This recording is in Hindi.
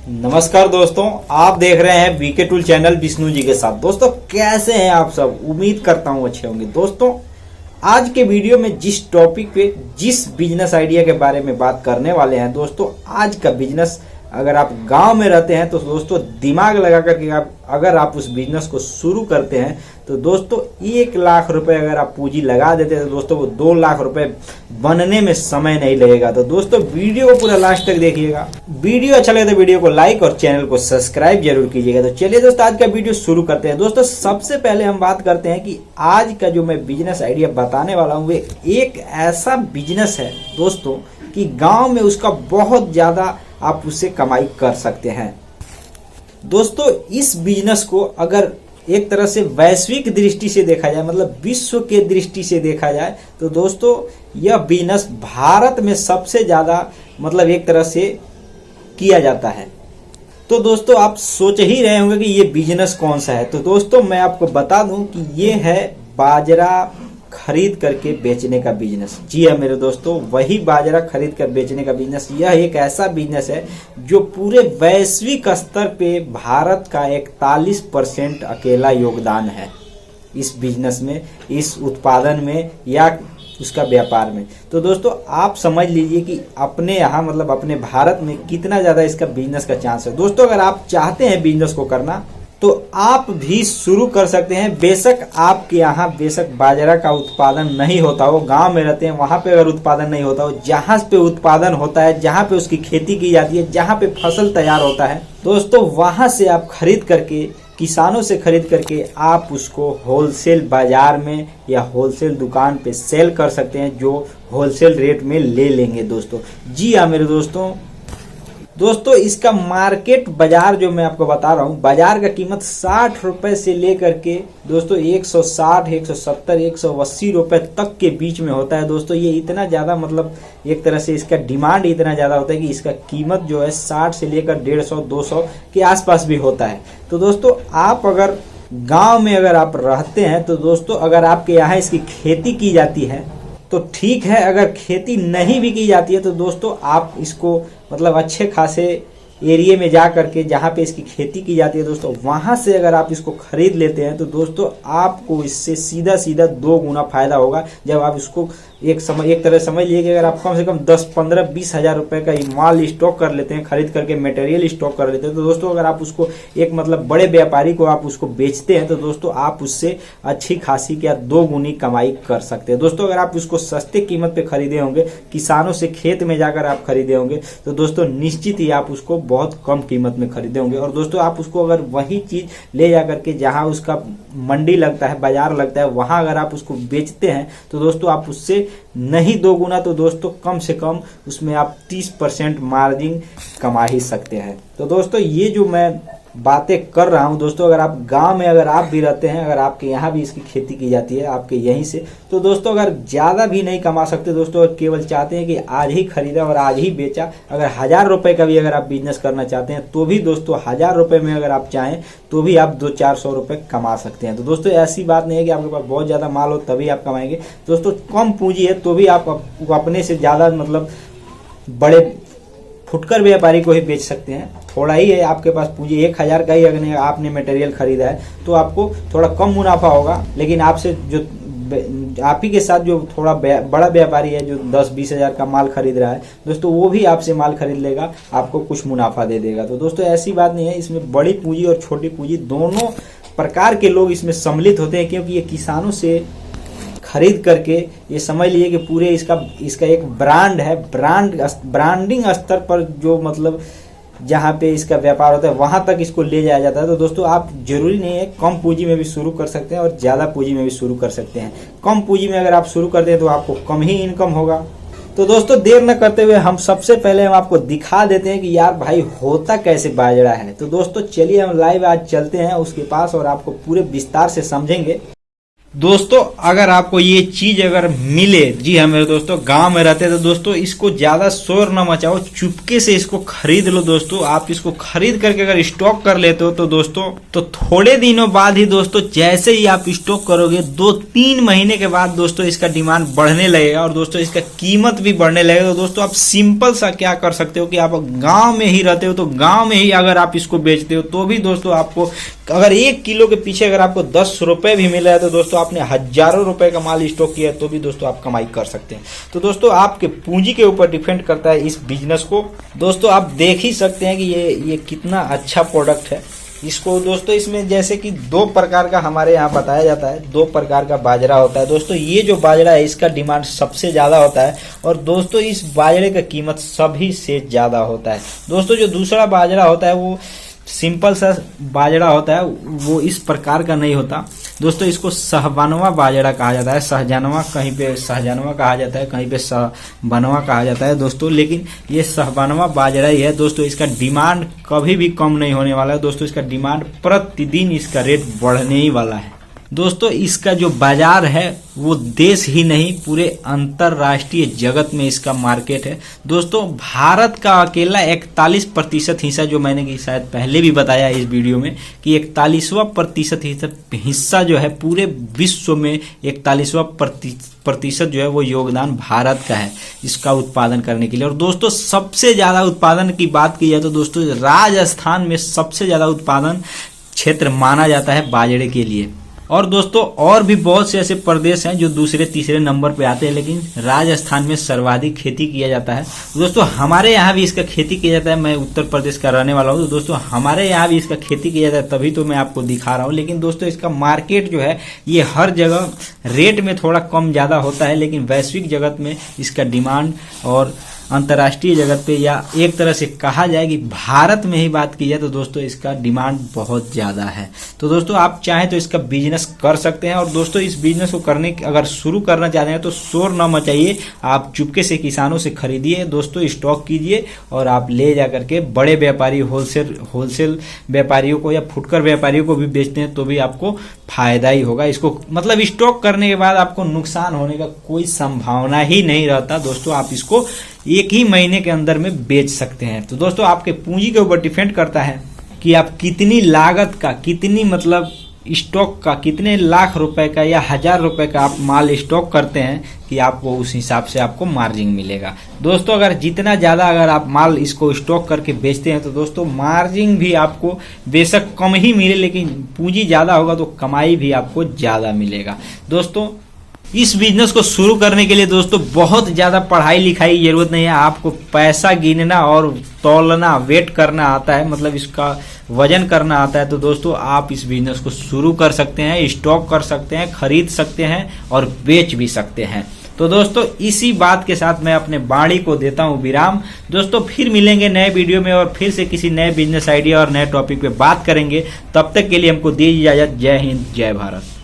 नमस्कार दोस्तों, आप देख रहे हैं VK tool channel Vishnu ji के साथ। दोस्तों कैसे हैं आप सब? उम्मीद करता हूं अच्छे होंगे। दोस्तों आज के वीडियो में जिस टॉपिक पे जिस बिजनेस आइडिया के बारे में बात करने वाले हैं, दोस्तों आज का बिजनेस अगर आप गांव में रहते हैं तो दोस्तों दिमाग लगा करके अगर आप उस बिजनेस को शुरू करते हैं तो दोस्तों 1 लाख रुपए अगर आप पूंजी लगा देते हैं तो दोस्तों वो 2 लाख रुपए बनने में समय नहीं लगेगा। तो दोस्तों वीडियो को पूरा लास्ट तक देखिएगा। वीडियो अच्छा लगे तो वीडियो को लाइक और चैनल को सब्सक्राइब जरूर कीजिएगा। तो चलिए दोस्तों आज का वीडियो शुरू करते हैं। दोस्तों सबसे पहले हम बात करते हैं कि आज का जो मैं बिजनेस आइडिया बताने वाला हूँ वे एक ऐसा बिजनेस है दोस्तों कि गांव में उसका बहुत ज्यादा आप उससे कमाई कर सकते हैं। दोस्तों इस बिजनेस को अगर एक तरह से वैश्विक दृष्टि से देखा जाए, मतलब विश्व के दृष्टि से देखा जाए, तो दोस्तों यह बिजनेस भारत में सबसे ज्यादा मतलब एक तरह से किया जाता है। तो दोस्तों आप सोच ही रहे होंगे कि ये बिजनेस कौन सा है। तो दोस्तों मैं आपको बता दूं कि ये है बाजरा खरीद करके बेचने का बिजनेस। जी हाँ मेरे दोस्तों, वही बाजरा खरीद कर बेचने का बिजनेस। यह एक ऐसा बिजनेस है जो पूरे वैश्विक स्तर पे भारत का 41% अकेला योगदान है इस बिजनेस में, इस उत्पादन में या उसका व्यापार में। तो दोस्तों आप समझ लीजिए कि अपने यहाँ मतलब अपने भारत में कितना ज्यादा इसका बिजनेस का चांस है। दोस्तों अगर आप चाहते हैं बिजनेस को करना तो आप भी शुरू कर सकते हैं। बेशक आपके यहाँ बेशक बाजरा का उत्पादन नहीं होता हो, गांव में रहते हैं वहां पे अगर उत्पादन नहीं होता हो, जहां पे उत्पादन होता है, जहां पे उसकी खेती की जाती है, जहां पे फसल तैयार होता है, दोस्तों वहां से आप खरीद करके, किसानों से खरीद करके आप उसको होलसेल बाजार में या होलसेल दुकान पे सेल कर सकते हैं, जो होलसेल रेट में ले लेंगे दोस्तों। जी हाँ मेरे दोस्तों इसका मार्केट बाजार जो मैं आपको बता रहा हूँ, बाजार का कीमत 60 रुपए से लेकर के दोस्तों 160, 170, 180 रुपए तक के बीच में होता है। दोस्तों ये इतना ज्यादा मतलब एक तरह से इसका डिमांड इतना ज्यादा होता है कि इसका कीमत जो है 60 से लेकर 150, 200 के आसपास भी होता है। तो दोस्तों आप अगर गाँव में अगर आप रहते हैं तो दोस्तों अगर आपके यहाँ इसकी खेती की जाती है तो ठीक है, अगर खेती नहीं भी की जाती है तो दोस्तों आप इसको मतलब अच्छे खासे एरिया में जा करके जहाँ पे इसकी खेती की जाती है दोस्तों वहां से अगर आप इसको खरीद लेते हैं तो दोस्तों आपको इससे सीधा सीधा 2 गुना फायदा होगा। जब आप इसको एक तरह समझ लीजिए कि अगर आप कम से कम 10, 15, 20 हजार रुपए का माल स्टॉक कर लेते हैं, खरीद करके मटेरियल स्टॉक कर लेते हैं, तो दोस्तों अगर आप उसको एक मतलब बड़े व्यापारी को आप उसको बेचते हैं तो दोस्तों आप उससे अच्छी खासी क्या 2 गुनी कमाई कर सकते हैं। दोस्तों अगर आप उसको सस्ते कीमत पे खरीदे होंगे, किसानों से खेत में जाकर आप खरीदे होंगे, तो दोस्तों निश्चित ही आप उसको बहुत कम कीमत में खरीदे होंगे। और दोस्तों आप उसको अगर वही चीज ले जाकर के जहां उसका मंडी लगता है, बाजार लगता है, वहां अगर आप उसको बेचते हैं तो दोस्तों आप उससे नहीं 2 गुना तो दोस्तों कम से कम उसमें आप 30% मार्जिन कमा ही सकते हैं। तो दोस्तों ये जो मैं बातें कर रहा हूं दोस्तों, अगर आप गांव में अगर आप भी रहते हैं, अगर आपके यहाँ भी इसकी खेती की जाती है आपके यहीं से, तो दोस्तों अगर ज्यादा भी नहीं कमा सकते दोस्तों, केवल चाहते हैं कि आज ही खरीदा और आज ही बेचा, अगर 1000 रुपए का भी अगर आप बिजनेस करना चाहते हैं तो भी दोस्तों 1000 रुपए में अगर आप चाहें तो भी आप 200-400 रुपए कमा सकते हैं। तो दोस्तों ऐसी बात नहीं है कि आपके पास बहुत ज्यादा माल हो तभी आप कमाएंगे। दोस्तों कम पूंजी है तो भी आप अपने से ज्यादा मतलब बड़े फुटकर व्यापारी को ही बेच सकते हैं। थोड़ा ही है आपके पास पूंजी, 1000 का ही अगर आपने मटेरियल खरीदा है तो आपको थोड़ा कम मुनाफा होगा, लेकिन आपसे जो आप ही के साथ जो थोड़ा बड़ा व्यापारी है जो 10-20 हजार का माल खरीद रहा है दोस्तों, वो भी आपसे माल खरीद लेगा, आपको कुछ मुनाफा दे देगा। तो दोस्तों ऐसी बात नहीं है, इसमें बड़ी पूंजी और छोटी पूंजी दोनों प्रकार के लोग इसमें सम्मिलित होते हैं, क्योंकि ये किसानों से खरीद करके ये समझ लीजिए कि पूरे इसका एक ब्रांड है, ब्रांडिंग स्तर पर जो मतलब जहाँ पे इसका व्यापार होता है वहां तक इसको ले जाया जाता है। तो दोस्तों आप जरूरी नहीं है, कम पूंजी में भी शुरू कर सकते हैं और ज्यादा पूंजी में भी शुरू कर सकते हैं। कम पूंजी में अगर आप शुरू करते हैं तो आपको कम ही इनकम होगा। तो दोस्तों देर न करते हुए हम सबसे पहले हम आपको दिखा देते हैं कि यार भाई होता कैसे बाजरा है। तो दोस्तों चलिए हम लाइव आज चलते हैं उसके पास और आपको पूरे विस्तार से समझेंगे। दोस्तों अगर आपको ये चीज अगर मिले, जी हाँ मेरे दोस्तों, गांव में रहते तो दोस्तों इसको ज्यादा शोर न मचाओ, चुपके से इसको खरीद लो दोस्तों। आप इसको खरीद करके अगर स्टॉक कर लेते हो तो दोस्तों तो थोड़े दिनों बाद ही दोस्तों, जैसे ही आप स्टॉक करोगे 2-3 महीने के बाद दोस्तों इसका डिमांड बढ़ने लगेगा और दोस्तों इसका कीमत भी बढ़ने लगेगा। तो दोस्तों आप सिंपल सा क्या कर सकते हो कि आप गाँव में ही रहते हो तो गाँव में ही अगर आप इसको बेचते हो तो भी दोस्तों आपको अगर 1 किलो के पीछे अगर आपको 10 रुपए भी मिल रहा है तो दोस्तों आपने हजारों रुपए का माल स्टॉक किया है तो भी दोस्तों आप कमाई कर सकते हैं। तो दोस्तों आपके पूंजी के ऊपर डिपेंड करता है इस बिजनेस को। दोस्तों आप देख ही सकते हैं कि ये कितना अच्छा प्रोडक्ट है। इसको दोस्तों इसमें जैसे कि 2 प्रकार का हमारे यहाँ बताया जाता है, 2 प्रकार का बाजरा होता है दोस्तों। ये जो बाजरा है इसका डिमांड सबसे ज्यादा होता है और दोस्तों इस बाजरे का कीमत सभी से ज्यादा होता है। दोस्तों जो दूसरा बाजरा होता है वो सिंपल सा बाजरा होता है, वो इस प्रकार का नहीं होता दोस्तों। इसको सहबानवा बाजरा कहा जाता है, सहजानवा कहीं पे सहजानवा कहा जाता है, कहीं पे सहबानवा कहा जाता है दोस्तों, लेकिन ये सहबानवा बाजरा ही है दोस्तों। इसका डिमांड कभी भी कम नहीं होने वाला है दोस्तों। इसका डिमांड प्रतिदिन इसका रेट बढ़ने ही वाला है दोस्तों। इसका जो बाजार है वो देश ही नहीं पूरे अंतरराष्ट्रीय जगत में इसका मार्केट है दोस्तों। भारत का अकेला 41% हिस्सा, जो मैंने कि शायद पहले भी बताया इस वीडियो में कि 41वां हिस्सा जो है पूरे विश्व में 41वां% जो है वो योगदान भारत का है इसका उत्पादन करने के लिए। और दोस्तों सबसे ज्यादा उत्पादन की बात की जाए तो दोस्तों राजस्थान में सबसे ज्यादा उत्पादन क्षेत्र माना जाता है बाजरे के लिए। और दोस्तों और भी बहुत से ऐसे प्रदेश हैं जो दूसरे तीसरे नंबर पे आते हैं, लेकिन राजस्थान में सर्वाधिक खेती किया जाता है दोस्तों। हमारे यहाँ भी इसका खेती किया जाता है। मैं उत्तर प्रदेश का रहने वाला हूँ तो दोस्तों हमारे यहाँ भी इसका खेती किया जाता है, तभी तो मैं आपको दिखा रहा हूँ। लेकिन दोस्तों इसका मार्केट जो है ये हर जगह रेट में थोड़ा कम ज्यादा होता है, लेकिन वैश्विक जगत में इसका डिमांड और अंतर्राष्ट्रीय जगत पे या एक तरह से कहा जाए कि भारत में ही बात की जाए तो दोस्तों इसका डिमांड बहुत ज्यादा है। तो दोस्तों आप चाहें तो इसका बिजनेस कर सकते हैं। और दोस्तों इस बिजनेस को करने अगर शुरू करना चाहते हैं तो शोर न मचाइए, आप चुपके से किसानों से खरीदिए दोस्तों, स्टॉक कीजिए और आप ले जा करके बड़े व्यापारी होलसेल व्यापारियों को या फुटकर व्यापारियों को भी बेचते हैं तो भी आपको फायदा ही होगा। इसको मतलब स्टॉक करने के बाद आपको नुकसान होने का कोई संभावना ही नहीं रहता दोस्तों। आप इसको 1 ही महीने के अंदर में बेच सकते हैं। तो दोस्तों आपके पूंजी के ऊपर डिपेंड करता है कि आप कितनी लागत का, कितनी मतलब स्टॉक का, कितने लाख रुपए का या 1000 रुपए का आप माल स्टॉक करते हैं कि आपको उस हिसाब से आपको मार्जिन मिलेगा दोस्तों। अगर जितना ज्यादा अगर आप माल इसको स्टॉक करके बेचते हैं तो दोस्तों मार्जिन भी आपको बेशक कम ही मिले, लेकिन पूंजी ज्यादा होगा तो कमाई भी आपको ज्यादा मिलेगा दोस्तों। इस बिजनेस को शुरू करने के लिए दोस्तों बहुत ज्यादा पढ़ाई लिखाई की जरूरत नहीं है। आपको पैसा गिनना और तौलना, वेट करना आता है, मतलब इसका वजन करना आता है तो दोस्तों आप इस बिजनेस को शुरू कर सकते हैं, स्टॉक कर सकते हैं, खरीद सकते हैं और बेच भी सकते हैं। तो दोस्तों इसी बात के साथ मैं अपने वाणी को देता हूं विराम दोस्तों। फिर मिलेंगे नए वीडियो में और फिर से किसी नए बिजनेस आइडिया और नए टॉपिक पे बात करेंगे। तब तक के लिए हमको दीजिए इजाजत। जय हिंद, जय भारत।